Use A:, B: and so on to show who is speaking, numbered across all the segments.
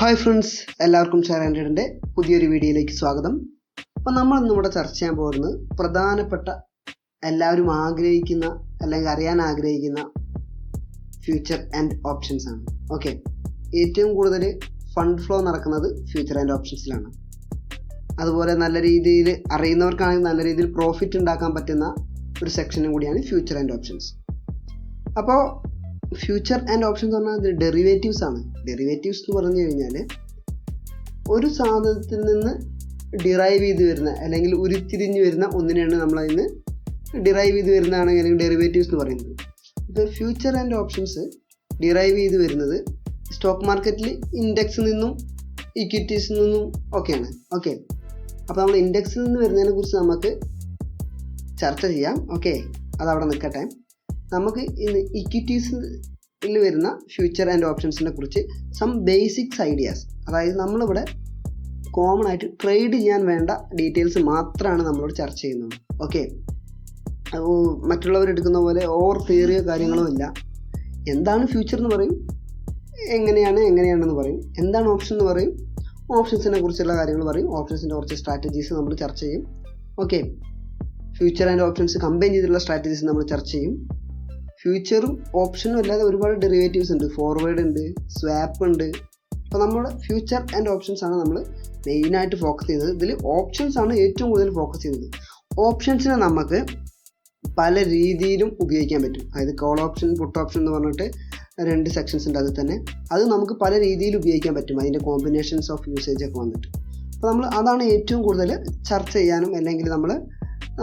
A: Hi friends, എല്ലാവർക്കും share ഹൺഡ്രഡിൻ്റെ പുതിയൊരു വീഡിയോയിലേക്ക് സ്വാഗതം. അപ്പോൾ നമ്മൾ ഇന്നിവിടെ ചർച്ച ചെയ്യാൻ പോകുന്നത് പ്രധാനപ്പെട്ട എല്ലാവരും ആഗ്രഹിക്കുന്ന അല്ലെങ്കിൽ അറിയാൻ ആഗ്രഹിക്കുന്ന ഫ്യൂച്ചർ ആൻഡ് ഓപ്ഷൻസ് ആണ്. ഓക്കെ, ഏറ്റവും കൂടുതൽ ഫണ്ട് ഫ്ലോ നടക്കുന്നത് ഫ്യൂച്ചർ ആൻഡ് ഓപ്ഷൻസിലാണ്. അതുപോലെ നല്ല രീതിയിൽ അറിയുന്നവർക്കാണെങ്കിൽ നല്ല രീതിയിൽ പ്രോഫിറ്റ് ഉണ്ടാക്കാൻ പറ്റുന്ന ഒരു സെക്ഷനും കൂടിയാണ് ഫ്യൂച്ചർ ആൻഡ് ഓപ്ഷൻസ്. അപ്പോൾ ഫ്യൂച്ചർ ആൻഡ് ഓപ്ഷൻസ് എന്ന് പറഞ്ഞാൽ ഡെറിവേറ്റീവ്സ് ആണ്. ഡെറിവേറ്റീവ്സ് എന്ന് പറഞ്ഞു കഴിഞ്ഞാൽ ഒരു സാധനത്തിൽ നിന്ന് ഡിറൈവ് ചെയ്ത് വരുന്ന അല്ലെങ്കിൽ ഉരുത്തിരിഞ്ഞ് വരുന്ന ഒന്നിനെയാണ് നമ്മളതിന് ഡിറൈവ് ചെയ്ത് വരുന്നതാണ് അല്ലെങ്കിൽ ഡെറിവേറ്റീവ്സ് എന്ന് പറയുന്നത്. ഇപ്പോൾ ഫ്യൂച്ചർ ആൻഡ് ഓപ്ഷൻസ് ഡിറൈവ് ചെയ്ത് വരുന്നത് സ്റ്റോക്ക് മാർക്കറ്റിൽ ഇൻഡെക്സിൽ നിന്നും ഇക്വിറ്റീസിൽ നിന്നും ഒക്കെയാണ്. ഓക്കെ, അപ്പോൾ നമ്മൾ ഇൻഡെക്സിൽ നിന്ന് വരുന്നതിനെ കുറിച്ച് നമുക്ക് ചർച്ച ചെയ്യാം. ഓക്കെ, അതവിടെ നിൽക്കട്ടെ. നമുക്ക് ഇന്ന് ഇക്വിറ്റീസിൽ വരുന്ന ഫ്യൂച്ചർ ആൻഡ് ഓപ്ഷൻസിനെ കുറിച്ച് സം ബേസിക്സ് ഐഡിയാസ്, അതായത് നമ്മളിവിടെ കോമൺ ആയിട്ട് ട്രേഡ് ചെയ്യാൻ വേണ്ട ഡീറ്റെയിൽസ് മാത്രമാണ് നമ്മളോട് ചർച്ച ചെയ്യുന്നത്. ഓക്കെ, മറ്റുള്ളവരെടുക്കുന്ന പോലെ ഓവർ തിയറിയോ കാര്യങ്ങളോ ഇല്ല. എന്താണ് ഫ്യൂച്ചർ എന്ന് പറയും, എങ്ങനെയാണെന്ന് പറയും, എന്താണ് ഓപ്ഷൻ എന്ന് പറയും, ഓപ്ഷൻസിനെ കുറിച്ചുള്ള കാര്യങ്ങൾ പറയും, ഓപ്ഷൻസിൻ്റെ കുറച്ച് സ്ട്രാറ്റജീസ് നമ്മൾ ചർച്ച ചെയ്യും. Okay, future and options combine ചെയ്തിട്ടുള്ള സ്ട്രാറ്റജീസ് നമ്മൾ ചർച്ച ചെയ്യും. ഫ്യൂച്ചറും ഓപ്ഷനും അല്ലാതെ ഒരുപാട് ഡെറിവേറ്റീവ്സ് ഉണ്ട്, ഫോർവേഡ് ഉണ്ട്, സ്വാപ്പ് ഉണ്ട്. അപ്പോൾ നമ്മുടെ ഫ്യൂച്ചർ ആൻഡ് ഓപ്ഷൻസ് ആണ് നമ്മൾ മെയിനായിട്ട് ഫോക്കസ് ചെയ്യുന്നത്. ഇതിൽ ഓപ്ഷൻസ് ആണ് ഏറ്റവും കൂടുതൽ ഫോക്കസ് ചെയ്യുന്നത്. ഓപ്ഷൻസിനെ നമുക്ക് പല രീതിയിലും ഉപയോഗിക്കാൻ പറ്റും. അതായത് കോൾ ഓപ്ഷൻ, പുട്ട് ഓപ്ഷൻ എന്ന് പറഞ്ഞിട്ട് 2 സെക്ഷൻസ് ഉണ്ട്. അതിൽ തന്നെ അത് നമുക്ക് പല രീതിയിൽ ഉപയോഗിക്കാൻ പറ്റും, അതിൻ്റെ കോമ്പിനേഷൻസ് ഓഫ് യൂസേജ് ഒക്കെ വന്നിട്ട്. അപ്പോൾ നമ്മൾ അതാണ് ഏറ്റവും കൂടുതൽ ചർച്ച ചെയ്യാനും അല്ലെങ്കിൽ നമ്മൾ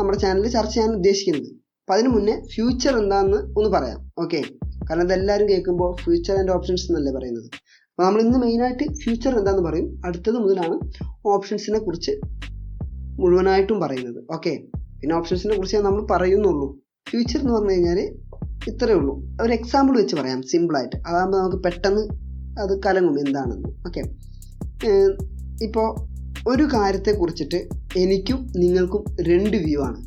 A: നമ്മുടെ ചാനലിൽ ചർച്ച ചെയ്യാൻ ഉദ്ദേശിക്കുന്നത്. അപ്പോൾ അതിന് മുന്നേ ഫ്യൂച്ചർ എന്താണെന്ന് ഒന്ന് പറയാം. ഓക്കെ, കാരണം ഇതെല്ലാവരും കേൾക്കുമ്പോൾ ഫ്യൂച്ചർ ആൻഡ് ഓപ്ഷൻസ് എന്നല്ലേ പറയുന്നത്. അപ്പോൾ നമ്മൾ ഇന്ന് മെയിനായിട്ട് ഫ്യൂച്ചർ എന്താണെന്ന് പറയും. അടുത്തത് മുതലാണ് ഓപ്ഷൻസിനെ കുറിച്ച് മുഴുവനായിട്ടും പറയുന്നത്. ഓക്കെ, പിന്നെ ഓപ്ഷൻസിനെ കുറിച്ച് നമ്മൾ പറയുന്നുള്ളൂ. ഫ്യൂച്ചർ എന്ന് പറഞ്ഞു കഴിഞ്ഞാൽ ഇത്രയേ ഉള്ളൂ. ഒരു എക്സാമ്പിൾ വെച്ച് പറയാം സിമ്പിളായിട്ട്, അതാകുമ്പോൾ നമുക്ക് പെട്ടെന്ന് അത് കലങ്ങും എന്താണെന്ന്. ഓക്കെ, ഇപ്പോൾ ഒരു കാര്യത്തെക്കുറിച്ചിട്ട് എനിക്കും നിങ്ങൾക്കും 2 വ്യൂ ആണ്.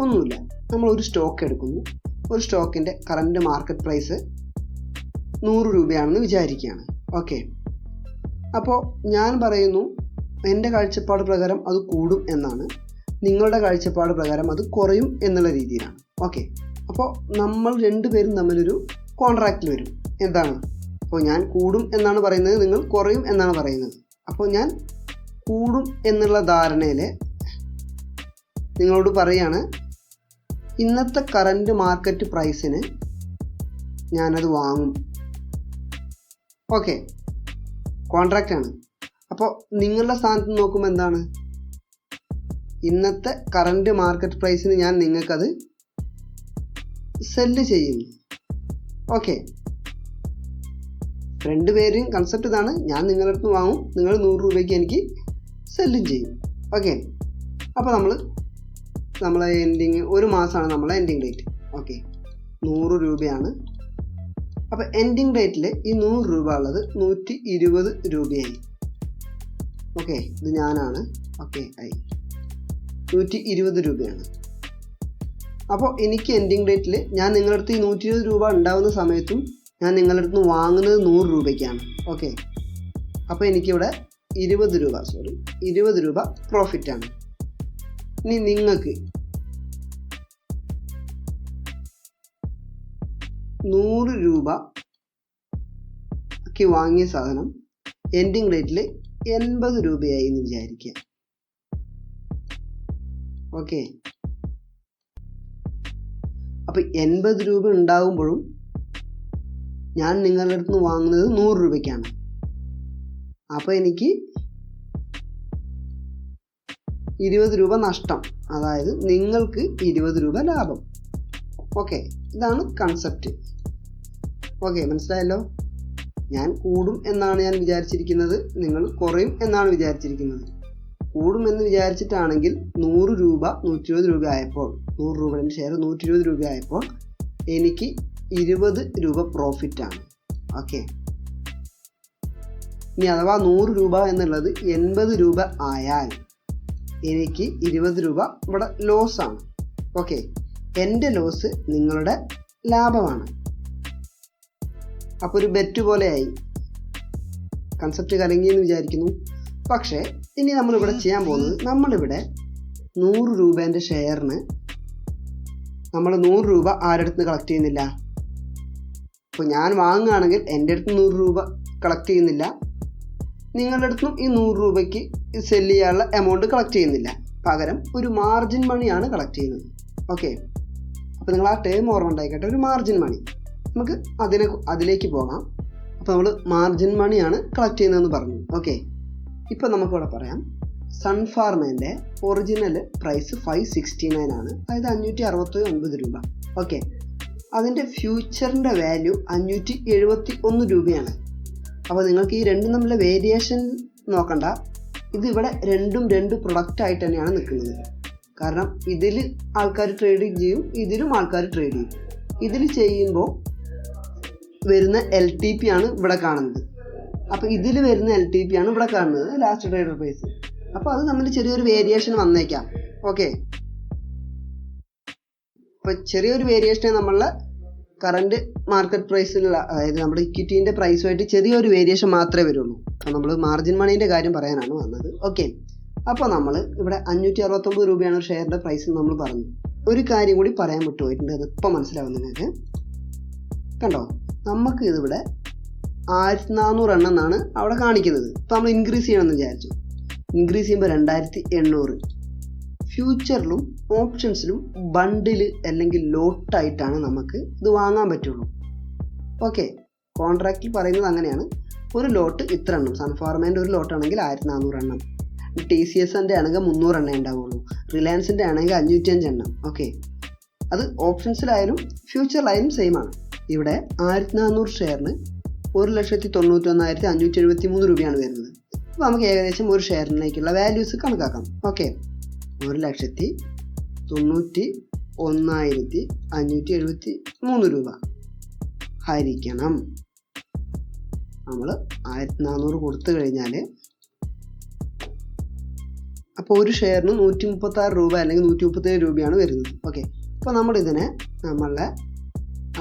A: ഒന്നുമില്ല, നമ്മൾ ഒരു സ്റ്റോക്ക് എടുക്കുന്നു. ഒരു സ്റ്റോക്കിൻ്റെ കറൻറ്റ് മാർക്കറ്റ് പ്രൈസ് 100 രൂപയാണെന്ന് വിചാരിക്കുകയാണ്. ഓക്കെ, അപ്പോൾ ഞാൻ പറയുന്നു എൻ്റെ കാഴ്ചപ്പാട് പ്രകാരം അത് കൂടും എന്നാണ്, നിങ്ങളുടെ കാഴ്ചപ്പാട് പ്രകാരം അത് കുറയും എന്നുള്ള രീതിയിലാണ്. ഓക്കെ, അപ്പോൾ നമ്മൾ 2 പേരും തമ്മിലൊരു കോൺട്രാക്റ്റിൽ വരും. എന്താണ്, അപ്പോൾ ഞാൻ കൂടും എന്നാണ് പറയുന്നത്, നിങ്ങൾ കുറയും എന്നാണ് പറയുന്നത്. അപ്പോൾ ഞാൻ കൂടും എന്നുള്ള ധാരണയിൽ നിങ്ങളോട് പറയാണ്, ഇന്നത്തെ കറൻറ്റ് മാർക്കറ്റ് പ്രൈസിന് ഞാനത് വാങ്ങും. ഓക്കെ, കോൺട്രാക്റ്റ് ആണ്. അപ്പോൾ നിങ്ങളുടെ സ്ഥാനത്ത് നോക്കുമ്പോൾ എന്താണ്, ഇന്നത്തെ കറൻറ്റ് മാർക്കറ്റ് പ്രൈസിന് ഞാൻ നിങ്ങൾക്കത് സെല്ല് ചെയ്യുന്നു. ഓക്കെ, 2 പേരും കൺസെപ്റ്റ് ഇതാണ്, ഞാൻ നിങ്ങളുടെ അടുത്ത് വാങ്ങും, നിങ്ങൾ 100 രൂപയ്ക്ക് എനിക്ക് സെല്ലും ചെയ്യും. ഓക്കെ, അപ്പോൾ നമ്മളെ എൻഡിങ് ഒരു മാസമാണ് നമ്മളെ എൻഡിങ് ഡേറ്റ്. ഓക്കെ, 100 രൂപയാണ്. അപ്പോൾ എൻഡിങ് ഡേറ്റിൽ ഈ 100 രൂപ ഉള്ളത് 120 രൂപയായി. ഓക്കെ, ഇത് ഞാനാണ്. ഓക്കെ, ആയി 120 രൂപയാണ്. അപ്പോൾ എനിക്ക് എൻഡിങ് ഡേറ്റിൽ ഞാൻ നിങ്ങളുടെ അടുത്ത് ഈ 120 രൂപ ഉണ്ടാകുന്ന സമയത്തും ഞാൻ നിങ്ങളുടെ അടുത്ത് വാങ്ങുന്നത് 100 രൂപയ്ക്കാണ്. ഓക്കെ, അപ്പോൾ എനിക്കിവിടെ 20 രൂപ പ്രോഫിറ്റാണ്. ഇനി നിങ്ങൾക്ക് 100 രൂപയ്ക്ക് വാങ്ങിയ സാധനം എൻഡിങ് റേറ്റിൽ 80 രൂപയായി എന്ന് വിചാരിക്കുക. ഓക്കെ, അപ്പോൾ 80 രൂപ ഉണ്ടാകുമ്പോഴും ഞാൻ നിങ്ങളുടെ അടുത്ത് നിന്ന് വാങ്ങുന്നത് 100 രൂപയ്ക്കാണ്. അപ്പോൾ എനിക്ക് 20 രൂപ നഷ്ടം, അതായത് നിങ്ങൾക്ക് 20 രൂപ ലാഭം. ഓക്കെ, ഇതാണ് കൺസെപ്റ്റ്. ഓക്കെ, മനസ്സിലായല്ലോ. ഞാൻ കൂടും എന്നാണ് ഞാൻ വിചാരിച്ചിരിക്കുന്നത്, നിങ്ങൾ കുറയും എന്നാണ് വിചാരിച്ചിരിക്കുന്നത്. കൂടും എന്ന് വിചാരിച്ചിട്ടാണെങ്കിൽ 100 രൂപ 120 രൂപ ആയപ്പോൾ, 100 രൂപയുടെ ഷെയർ 120 രൂപ ആയപ്പോൾ എനിക്ക് 20 രൂപ പ്രോഫിറ്റാണ്. ഓക്കെ, ഇനി അഥവാ 100 രൂപ എന്നുള്ളത് 80 രൂപ ആയാൽ എനിക്ക് 20 രൂപ ഇവിടെ ലോസാണ്. ഓക്കെ, എൻ്റെ ലോസ് നിങ്ങളുടെ ലാഭമാണ്. അപ്പോൾ ഒരു ബെറ്റ് പോലെയായി. കൺസെപ്റ്റ് കലങ്ങിയെന്ന് വിചാരിക്കുന്നു. പക്ഷേ ഇനി നമ്മളിവിടെ ചെയ്യാൻ പോകുന്നത്, നമ്മളിവിടെ 100 രൂപേൻ്റെ ഷെയറിന് നമ്മൾ 100 രൂപ ആരുടെ അടുത്ത് കളക്ട് ചെയ്യുന്നില്ല. ഇപ്പോൾ ഞാൻ വാങ്ങുകയാണെങ്കിൽ എൻ്റെ അടുത്ത് 100 രൂപ കളക്ട് ചെയ്യുന്നില്ല, നിങ്ങളുടെ അടുത്തും ഈ 100 രൂപയ്ക്ക് സെല്ല് ചെയ്യാനുള്ള എമൗണ്ട് കളക്ട് ചെയ്യുന്നില്ല. പകരം ഒരു മാർജിൻ മണിയാണ് കളക്ട് ചെയ്യുന്നത്. ഓക്കെ, അപ്പോൾ നിങ്ങൾ ആ ടേം ഓർമ്മ ഉണ്ടായിക്കട്ടെ, ഒരു മാർജിൻ മണി. നമുക്ക് അതിലേക്ക് പോകാം. അപ്പോൾ നമ്മൾ മാർജിൻ മണിയാണ് കളക്ട് ചെയ്യുന്നതെന്ന് പറഞ്ഞു. ഓക്കെ, ഇപ്പോൾ നമുക്കിവിടെ പറയാം, സൺഫാർമേൻ്റെ ഒറിജിനൽ പ്രൈസ് 569 ആണ്, അതായത് 569 രൂപ. ഓക്കെ, അതിൻ്റെ ഫ്യൂച്ചറിൻ്റെ വാല്യൂ 571 രൂപയാണ്. അപ്പോൾ നിങ്ങൾക്ക് ഈ രണ്ടും തമ്മിലെ വേരിയേഷൻ നോക്കണ്ട, ഇതിവിടെ രണ്ടും രണ്ട് പ്രൊഡക്റ്റ് ആയിട്ട് തന്നെയാണ് നിൽക്കുന്നത്. കാരണം ഇതിൽ ആൾക്കാർ ട്രേഡ് ചെയ്യും, ഇതിലും ആൾക്കാർ ട്രേഡ് ചെയ്യും. ഇതിൽ ചെയ്യുമ്പോൾ വരുന്ന LTP ആണ് ഇവിടെ കാണുന്നത്, അപ്പോൾ ഇതിൽ വരുന്ന LTP ആണ് ഇവിടെ കാണുന്നത്, ലാസ്റ്റ് ട്രേഡർ പ്രൈസ്. അപ്പോൾ അത് തമ്മിൽ ചെറിയൊരു വേരിയേഷൻ വന്നേക്കാം. ഓക്കെ, അപ്പോൾ ചെറിയൊരു വേരിയേഷനെ നമ്മളുടെ കറണ്ട് മാർക്കറ്റ് പ്രൈസിലുള്ള, അതായത് നമ്മുടെ ഇക്വിറ്റീൻ്റെ പ്രൈസുമായിട്ട് ചെറിയൊരു വേരിയേഷൻ മാത്രമേ വരുള്ളൂ. അപ്പോൾ നമ്മൾ മാർജിൻ മണീൻ്റെ കാര്യം പറയാനാണ് വന്നത്. ഓക്കെ, അപ്പോൾ നമ്മൾ ഇവിടെ 569 രൂപയാണ് ഒരു ഷെയറിൻ്റെ പ്രൈസ് എന്ന് നമ്മൾ പറഞ്ഞു. ഒരു കാര്യം കൂടി പറയാൻ വിട്ടുപോയിട്ടുണ്ട്, അത് ഇപ്പോൾ മനസ്സിലാവും നിങ്ങൾക്ക്. കണ്ടോ, നമുക്ക് ഇതിവിടെ 1400 എണ്ണം എന്നാണ് അവിടെ കാണിക്കുന്നത്. ഇപ്പോൾ നമ്മൾ ഇൻക്രീസ് ചെയ്യണമെന്ന് വിചാരിച്ചു. ഇൻക്രീസ് ചെയ്യുമ്പോൾ 2800. ഫ്യൂച്ചറിലും ഓപ്ഷൻസിലും ബണ്ടിൽ അല്ലെങ്കിൽ ലോട്ടായിട്ടാണ് നമുക്ക് ഇത് വാങ്ങാൻ പറ്റുള്ളൂ. ഓക്കെ, കോൺട്രാക്റ്റിൽ പറയുന്നത് അങ്ങനെയാണ്. ഒരു ലോട്ട് ഇത്ര എണ്ണം, സൺഫാർമേൻ്റെ ഒരു ലോട്ടാണെങ്കിൽ 1400 എണ്ണം, TCSൻ്റെ ആണെങ്കിൽ 300 എണ്ണേ ഉണ്ടാവുള്ളൂ, റിലയൻസിൻ്റെ ആണെങ്കിൽ 505 എണ്ണം. ഓക്കെ, അത് ഓപ്ഷൻസിലായാലും ഫ്യൂച്ചറിലായാലും സെയിം ആണ്. ഇവിടെ 1400 ഷെയറിന് 1,91,573 രൂപയാണ് വരുന്നത്. അപ്പോൾ നമുക്ക് ഏകദേശം ഒരു ഷെയറിനേക്കുള്ള വാല്യൂസ് കണക്കാക്കാം. ഓക്കെ, 1,91,573 രൂപ ഹരിക്കണം നമ്മൾ 1400 കൊടുത്തു കഴിഞ്ഞാൽ, അപ്പോൾ ഒരു ഷെയറിന് 136 രൂപ അല്ലെങ്കിൽ 137 രൂപയാണ് വരുന്നത്. ഓക്കെ, അപ്പോൾ നമ്മളിതിനെ നമ്മളെ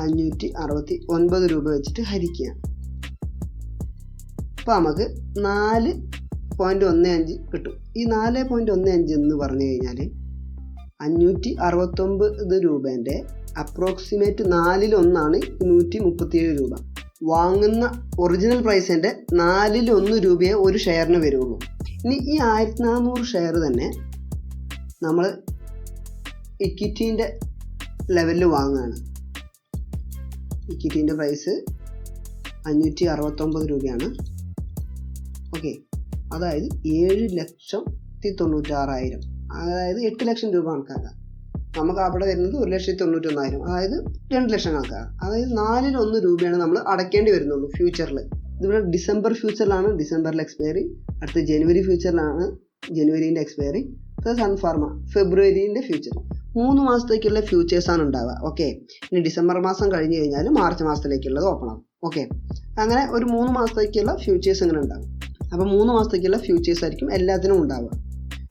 A: 569 രൂപ വെച്ചിട്ട് ഹരിക്കുകയാണ്. അപ്പോൾ നമുക്ക് 4.15 കിട്ടും. ഈ 4.15 എന്ന് പറഞ്ഞു കഴിഞ്ഞാൽ 569 രൂപേൻ്റെ അപ്രോക്സിമേറ്റ് 4/1 137 രൂപ. വാങ്ങുന്ന ഒറിജിനൽ പ്രൈസിൻ്റെ 4/1 രൂപയെ ഒരു ഷെയറിന് വരുള്ളൂ. ഇനി ഈ 1400 ഷെയർ തന്നെ നമ്മൾ ഇക്വിറ്റീൻ്റെ ലെവലിൽ വാങ്ങുകയാണ്. ഇക്വിറ്റീൻ്റെ പ്രൈസ് 569 രൂപയാണ്. ഓക്കെ, അതായത് 7,96,000, അതായത് 8 ലക്ഷം രൂപ കണക്കാക്കാം. നമുക്ക് അവിടെ വരുന്നത് 1,91,000, അതായത് 2 ലക്ഷം കണക്കാക്കാം. അതായത് 4/1 രൂപയാണ് നമ്മൾ അടയ്ക്കേണ്ടി വരുന്നുള്ളൂ ഫ്യൂച്ചറിൽ. ഇതിവിടെ ഡിസംബർ ഫ്യൂച്ചറിലാണ് ഡിസംബറിൽ എക്സ്പയറി, അടുത്ത ജനുവരി ഫ്യൂച്ചറിലാണ് ജനുവരീൻ്റെ എക്സ്പയറി, അടുത്ത സൺഫാർമ ഫെബ്രുവരീൻ്റെ ഫ്യൂച്ചർ. 3 മാസത്തേക്കുള്ള ഫ്യൂച്ചേഴ്സാണ് ഉണ്ടാവുക. ഓക്കെ, ഇനി ഡിസംബർ മാസം കഴിഞ്ഞ് കഴിഞ്ഞാൽ മാർച്ച് മാസത്തിലേക്കുള്ളത് ഓപ്പൺ ആകും. ഓക്കെ, അങ്ങനെ ഒരു 3 മാസത്തേക്കുള്ള ഫ്യൂച്ചേഴ്സ് ഇങ്ങനെ ഉണ്ടാകും. അപ്പോൾ 3 മാസത്തേക്കുള്ള ഫ്യൂച്ചേഴ്സ് ആയിരിക്കും എല്ലാത്തിനും ഉണ്ടാവുക.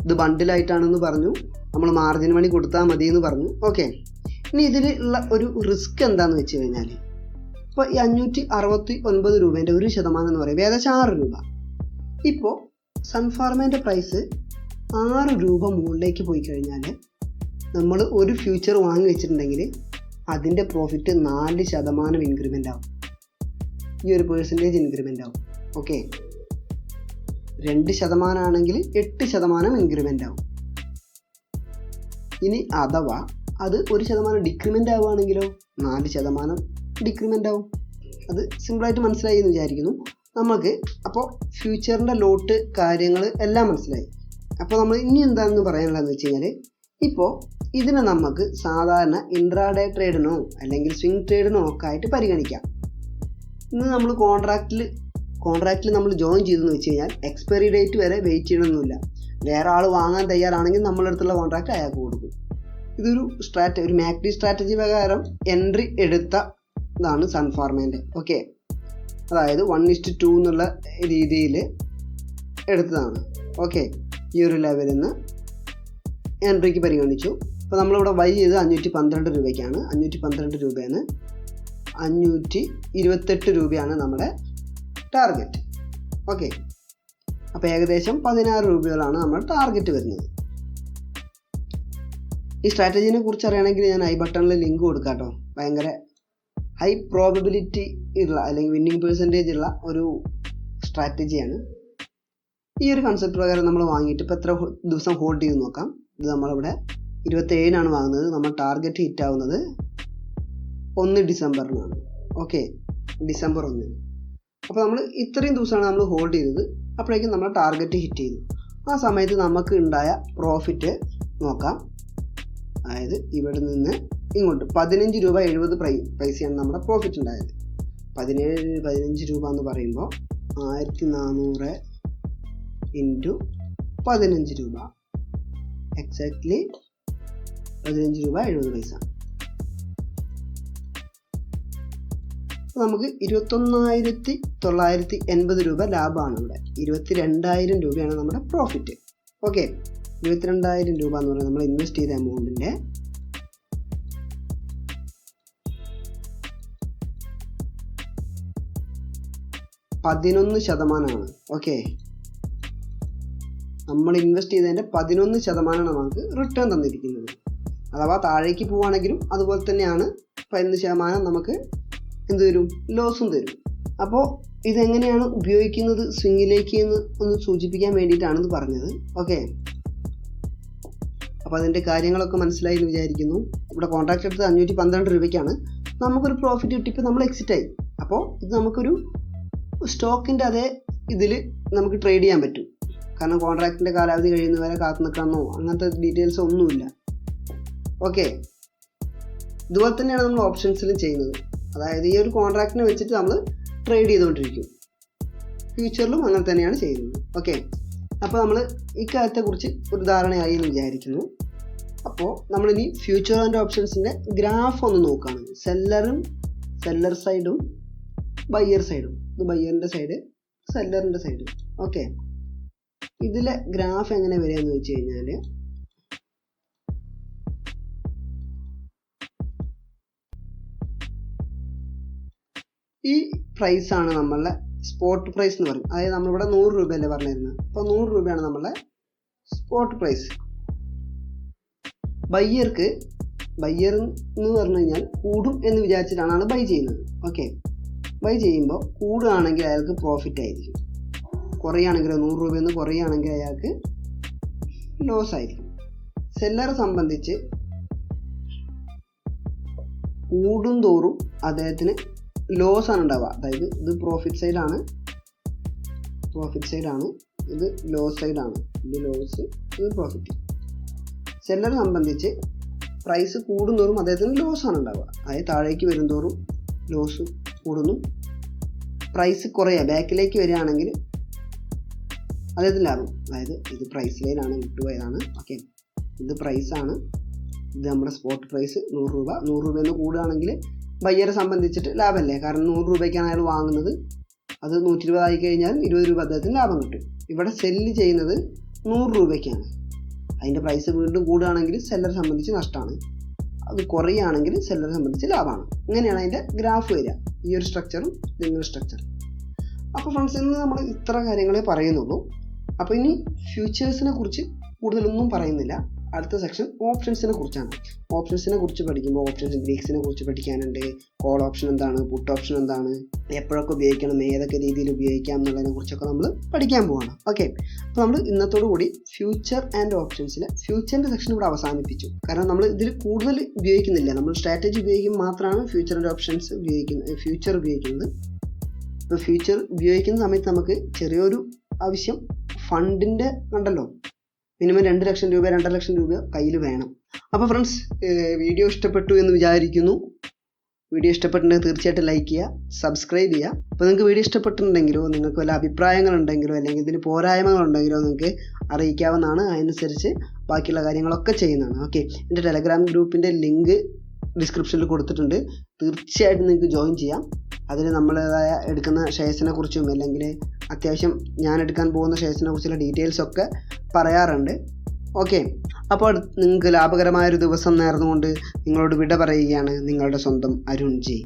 A: ഇത് ബണ്ടിലായിട്ടാണെന്ന് പറഞ്ഞു, നമ്മൾ മാർജിൻ മണി കൊടുത്താൽ മതി എന്ന് പറഞ്ഞു. ഓക്കെ, ഇനി ഇതിലുള്ള ഒരു റിസ്ക് എന്താണെന്ന് വെച്ച് കഴിഞ്ഞാൽ, ഇപ്പോൾ ഈ 569 രൂപേൻ്റെ 1% എന്ന് പറയുമ്പോൾ ഏകദേശം 6 രൂപ. ഇപ്പോൾ സൺഫാർമേൻ്റെ പ്രൈസ് 6 രൂപ മുകളിലേക്ക് പോയി കഴിഞ്ഞാൽ നമ്മൾ ഒരു ഫ്യൂച്ചർ വാങ്ങി വെച്ചിട്ടുണ്ടെങ്കിൽ അതിൻ്റെ പ്രോഫിറ്റ് 4% ഇൻക്രിമെൻ്റ് ആവും. ഈ ഒരു പെർസെൻറ്റേജ് ഇൻക്രിമെൻ്റ് ആവും. ഓക്കെ, 2% ആണെങ്കിൽ 8% ഇൻക്രിമെൻ്റ് ആവും. ഇനി അഥവാ അത് 1% ഡിക്രിമെൻ്റ് ആവുകയാണെങ്കിലോ 4% ഡിക്രിമെൻ്റ് ആവും. അത് സിമ്പിളായിട്ട് മനസ്സിലായി എന്ന് വിചാരിക്കുന്നു നമുക്ക്. അപ്പോൾ ഫ്യൂച്ചറിൻ്റെ ലോട്ട് കാര്യങ്ങൾ എല്ലാം മനസ്സിലായി. അപ്പോൾ നമ്മൾ ഇനി എന്താണെന്ന് പറയാനുള്ളതെന്ന് വെച്ച് കഴിഞ്ഞാൽ, ഇപ്പോൾ ഇതിനെ നമുക്ക് സാധാരണ ഇൻട്രാഡേ ട്രേഡിനോ അല്ലെങ്കിൽ സ്വിംഗ് ട്രേഡിനോ ഒക്കെ ആയിട്ട് പരിഗണിക്കാം. ഇന്ന് നമ്മൾ കോൺട്രാക്റ്റിൽ നമ്മൾ ജോയിൻ ചെയ്തെന്ന് വെച്ച് കഴിഞ്ഞാൽ എക്സ്പയറി ഡേറ്റ് വരെ വെയിറ്റ് ചെയ്യണമെന്നില്ല. വേറെ ആൾ വാങ്ങാൻ തയ്യാറാണെങ്കിൽ നമ്മളുടെ അടുത്തുള്ള കോൺട്രാക്റ്റ് അയാൾക്ക് കൊടുക്കും. ഇതൊരു ഒരു മാക്ഡി സ്ട്രാറ്റജി പ്രകാരം എൻട്രി എടുത്ത ഇതാണ് സൺഫാർമേൻ്റെ. ഓക്കെ, അതായത് 1:2 എന്നുള്ള രീതിയിൽ എടുത്തതാണ്. ഓക്കെ, ഈ ഒരു ലെവലിൽ നിന്ന് എൻട്രിക്ക് പരിഗണിച്ചു. അപ്പോൾ നമ്മളിവിടെ ബൈ ചെയ്ത് 512 രൂപയ്ക്കാണ്. 512 രൂപയാണ്. 528 രൂപയാണ് നമ്മുടെ ടാർഗറ്റ്. ഓക്കെ, അപ്പോൾ ഏകദേശം 16 രൂപയോളാണ് നമ്മുടെ ടാർഗറ്റ് വരുന്നത്. ഈ സ്ട്രാറ്റജീനെ കുറിച്ച് അറിയണമെങ്കിൽ ഞാൻ ഐ ബട്ടണിൽ ലിങ്ക് കൊടുക്കാം കേട്ടോ. ഭയങ്കര ഹൈ പ്രോബബിലിറ്റി ഉള്ള അല്ലെങ്കിൽ വിന്നിങ് പെർസെൻറ്റേജ് ഉള്ള ഒരു സ്ട്രാറ്റജിയാണ്. ഈ ഒരു കൺസെപ്റ്റ് പ്രകാരം നമ്മൾ വാങ്ങിയിട്ട് ഇപ്പോൾ എത്ര ദിവസം ഹോൾഡ് ചെയ്ത് നോക്കാം. ഇത് നമ്മളിവിടെ 27-നാണ് വാങ്ങുന്നത്. നമ്മൾ ടാർഗറ്റ് ഹിറ്റ് ആവുന്നത് 1 ഡിസംബറിനാണ്. Okay, December 1. അപ്പോൾ നമ്മൾ ഇത്രയും ദിവസമാണ് നമ്മൾ ഹോൾഡ് ചെയ്തത്. അപ്പോഴേക്കും നമ്മൾ ടാർഗറ്റ് ഹിറ്റ് ചെയ്തു. ആ സമയത്ത് നമുക്ക് ഉണ്ടായ പ്രോഫിറ്റ് നോക്കാം. അതായത് ഇവിടെ നിന്ന് ഇങ്ങോട്ട് 15 രൂപ 70 പൈസയാണ് നമ്മുടെ പ്രോഫിറ്റ് ഉണ്ടായത്. 15 രൂപ എന്ന് പറയുമ്പോൾ 1400 ഇൻറ്റു 15 രൂപ, എക്സാക്ട്ലി 15 രൂപ 70 പൈസ. നമുക്ക് 21,980 രൂപ ലാഭമാണ് ഇവിടെ. 22,000 രൂപയാണ് നമ്മുടെ പ്രോഫിറ്റ്. ഓക്കെ, 22,000 രൂപ എന്ന് പറയുന്നത് നമ്മൾ ഇൻവെസ്റ്റ് ചെയ്ത എമൗണ്ടിൻ്റെ 11%. ഓക്കെ, നമ്മൾ ഇൻവെസ്റ്റ് ചെയ്തതിൻ്റെ 11% നമുക്ക് റിട്ടേൺ തന്നിരിക്കുന്നത്. അഥവാ താഴേക്ക് പോവുകയാണെങ്കിലും അതുപോലെ തന്നെയാണ് 11% നമുക്ക് എന്ത് തരും, ലോസും തരും. അപ്പോൾ ഇതെങ്ങനെയാണ് ഉപയോഗിക്കുന്നത് സ്വിങ്ങിലേക്ക് എന്ന് ഒന്ന് സൂചിപ്പിക്കാൻ വേണ്ടിയിട്ടാണ് പറഞ്ഞത്. ഓക്കെ, അപ്പോൾ അതിൻ്റെ കാര്യങ്ങളൊക്കെ മനസ്സിലായി എന്ന് വിചാരിക്കുന്നു. ഇവിടെ കോൺട്രാക്ട് എടുത്തത് 512 രൂപയ്ക്കാണ്. നമുക്കൊരു പ്രോഫിറ്റ് കിട്ടിയപ്പോൾ നമ്മൾ എക്സിറ്റ് ആയി. അപ്പോൾ ഇത് നമുക്കൊരു സ്റ്റോക്കിൻ്റെ അതേ ഇതിൽ നമുക്ക് ട്രേഡ് ചെയ്യാൻ പറ്റും. കാരണം കോൺട്രാക്റ്റിൻ്റെ കാലാവധി കഴിയുന്നവരെ കാത്തു നിൽക്കണമെന്നോ അങ്ങനത്തെ ഡീറ്റെയിൽസ് ഒന്നുമില്ല. ഓക്കെ, ഇതുപോലെ തന്നെയാണ് നമ്മൾ ഓപ്ഷൻസിലും ചെയ്യുന്നത്. അതായത് ഈ ഒരു കോൺട്രാക്റ്റിനെ വെച്ചിട്ട് നമ്മൾ ട്രേഡ് ചെയ്തുകൊണ്ടിരിക്കും. ഫ്യൂച്ചറിലും അങ്ങനെ തന്നെയാണ് ചെയ്യുന്നത്. ഓക്കെ, അപ്പോൾ നമ്മൾ ഇക്കാര്യത്തെക്കുറിച്ച് ഒരു ധാരണയായി എന്ന് വിചാരിക്കുന്നു. അപ്പോൾ നമ്മളിനി ഫ്യൂച്ചർ ആൻഡ് ഓപ്ഷൻസിൻ്റെ ഗ്രാഫ് ഒന്ന് നോക്കുകയാണ്. സെല്ലർ സൈഡും ബയ്യർ സൈഡും. ഇത് ബയ്യറിൻ്റെ സൈഡ്, സെല്ലറിൻ്റെ സൈഡ്. ഓക്കെ, ഇതിലെ ഗ്രാഫ് എങ്ങനെ വരിക എന്ന് വെച്ച് കഴിഞ്ഞാൽ ഈ പ്രൈസാണ് നമ്മളുടെ സ്പോട്ട് പ്രൈസ് എന്ന് പറയും. അതായത് നമ്മളിവിടെ 100 രൂപയല്ലേ പറഞ്ഞിരുന്നത്. അപ്പോൾ 100 രൂപയാണ് നമ്മളുടെ സ്പോട്ട് പ്രൈസ്. ബയ്യർ എന്ന് പറഞ്ഞു കഴിഞ്ഞാൽ കൂടും എന്ന് വിചാരിച്ചിട്ടാണ് ആൾ ബൈ ചെയ്യുന്നത്. ഓക്കെ, ബൈ ചെയ്യുമ്പോൾ കൂടുകയാണെങ്കിൽ അയാൾക്ക് പ്രോഫിറ്റ് ആയിരിക്കും. കുറയുകയാണെങ്കിൽ 100 രൂപയിൽ നിന്ന് കുറയുകയാണെങ്കിൽ അയാൾക്ക് ലോസ് ആയിരിക്കും. സെല്ലറെ സംബന്ധിച്ച് കൂടും തോറും അദ്ദേഹത്തിന് ലോസ് ആണ് ഉണ്ടാവുക. അതായത് ഇത് പ്രോഫിറ്റ് സൈഡാണ്, ഇത് ലോസ് സൈഡാണ്. ഇത് ലോസ്, ഇത് പ്രോഫിറ്റ്. സെല്ലറെ സംബന്ധിച്ച് പ്രൈസ് കൂടുന്തോറും അദ്ദേഹത്തിന് ലോസ് ആണ് ഉണ്ടാവുക. അതായത് താഴേക്ക് വരുംതോറും ലോസ് കൂടുന്നു. പ്രൈസ് കുറയുക, ബാക്കിലേക്ക് വരികയാണെങ്കിൽ അദ്ദേഹത്തിന് ലാഭം. അതായത് ഇത് പ്രൈസ് ലൈനാണ്, വിട്ടുപോയതാണ്. ഓക്കെ, ഇത് പ്രൈസാണ്, ഇത് നമ്മുടെ സ്പോട്ട് പ്രൈസ് 100 രൂപ. 100 രൂപയിൽ നിന്ന് കൂടുകയാണെങ്കിൽ ബയ്യറെ സംബന്ധിച്ചിട്ട് ലാഭമല്ലേ. കാരണം 100 രൂപയ്ക്കാണ് അയാൾ വാങ്ങുന്നത്. അത് 120 ആയി കഴിഞ്ഞാൽ 20 രൂപ അദ്ദേഹത്തിന് ലാഭം കിട്ടും. ഇവിടെ സെല്ല് ചെയ്യുന്നത് 100 രൂപയ്ക്കാണ്. അതിൻ്റെ പ്രൈസ് വീണ്ടും കൂടുകയാണെങ്കിൽ സെല്ലറെ സംബന്ധിച്ച് നഷ്ടമാണ്. അത് കുറയുകയാണെങ്കിൽ സെല്ലറെ സംബന്ധിച്ച് ലാഭമാണ്. ഇങ്ങനെയാണ് അതിൻ്റെ ഗ്രാഫ് വരിക. ഈ ഒരു സ്ട്രക്ചറും ഇതിൻ്റെ സ്ട്രക്ചർ. അപ്പോൾ ഫ്രണ്ട്സ്, ഇന്ന് നമ്മൾ ഇത്ര കാര്യങ്ങളെ പറയുന്നുള്ളൂ. അപ്പോൾ ഇനി ഫ്യൂച്ചേഴ്സിനെ കുറിച്ച് കൂടുതലൊന്നും പറയുന്നില്ല. അടുത്ത സെക്ഷൻ ഓപ്ഷൻസിനെ കുറിച്ചാണ്. ഓപ്ഷൻസിനെ കുറിച്ച് പഠിക്കുമ്പോൾ ഓപ്ഷൻസ് ഗ്രീക്സിനെ കുറിച്ച് പഠിക്കാനുണ്ട്. കോൾ ഓപ്ഷൻ എന്താണ്, പുട്ട് ഓപ്ഷൻ എന്താണ്, എപ്പോഴൊക്കെ ഉപയോഗിക്കണം, ഏതൊക്കെ രീതിയിൽ ഉപയോഗിക്കാം എന്നുള്ളതിനെ കുറിച്ചൊക്കെ നമ്മൾ പഠിക്കാൻ പോവാണ്. ഓക്കെ, അപ്പോൾ നമ്മൾ ഇന്നത്തോടു കൂടി ഫ്യൂച്ചർ ആൻഡ് ഓപ്ഷൻസിലെ ഫ്യൂച്ചറിൻ്റെ സെക്ഷൻ ഇവിടെ അവസാനിപ്പിച്ചു. കാരണം നമ്മൾ ഇതിൽ കൂടുതൽ ഉപയോഗിക്കുന്നില്ല. നമ്മൾ സ്ട്രാറ്റജി ഉപയോഗിക്കുമ്പോൾ മാത്രമാണ് ഫ്യൂച്ചർ ആൻഡ് ഓപ്ഷൻസ് ഫ്യൂച്ചർ ഉപയോഗിക്കുന്നത്. ഇപ്പോൾ ഫ്യൂച്ചർ ഉപയോഗിക്കുന്ന സമയത്ത് നമുക്ക് ചെറിയൊരു ആവശ്യം ഫണ്ടിൻ്റെ കണ്ടല്ലോ, മിനിമം 2 ലക്ഷം രൂപ 2.5 ലക്ഷം രൂപ കയ്യിൽ വേണം. അപ്പോൾ ഫ്രണ്ട്സ്, വീഡിയോ ഇഷ്ടപ്പെട്ടു എന്ന് വിചാരിക്കുന്നു. വീഡിയോ ഇഷ്ടപ്പെട്ടിട്ടുണ്ടെങ്കിൽ തീർച്ചയായിട്ടും ലൈക്ക് ചെയ്യുക, സബ്സ്ക്രൈബ് ചെയ്യുക. അപ്പോൾ നിങ്ങൾക്ക് വീഡിയോ ഇഷ്ടപ്പെട്ടിട്ടുണ്ടെങ്കിലോ നിങ്ങൾക്ക് വല്ല അഭിപ്രായങ്ങളുണ്ടെങ്കിലോ അല്ലെങ്കിൽ ഇതിന് പോരായ്മകളുണ്ടെങ്കിലോ നിങ്ങൾക്ക് അറിയിക്കാവുന്നതാണ്. അതനുസരിച്ച് ബാക്കിയുള്ള കാര്യങ്ങളൊക്കെ ചെയ്യുന്നതാണ്. ഓക്കെ, എൻ്റെ ടെലഗ്രാം ഗ്രൂപ്പിൻ്റെ ലിങ്ക് ഡിസ്ക്രിപ്ഷനിൽ കൊടുത്തിട്ടുണ്ട്. തീർച്ചയായിട്ടും നിങ്ങൾക്ക് ജോയിൻ ചെയ്യാം. അതിൽ നമ്മളേതായ എടുക്കുന്ന ഷെയർസിനെ കുറിച്ചും അല്ലെങ്കിൽ അത്യാവശ്യം ഞാൻ എടുക്കാൻ പോകുന്ന ഷെയർസിനെ കുറിച്ചുള്ള ഡീറ്റെയിൽസൊക്കെ പറയാറുണ്ട്. ഓക്കെ, അപ്പോൾ നിങ്ങൾക്ക് ലാഭകരമായൊരു ദിവസം നേർന്നുകൊണ്ട് നിങ്ങളോട് വിട പറയുകയാണ് നിങ്ങളുടെ സ്വന്തം അരുൺ ജി.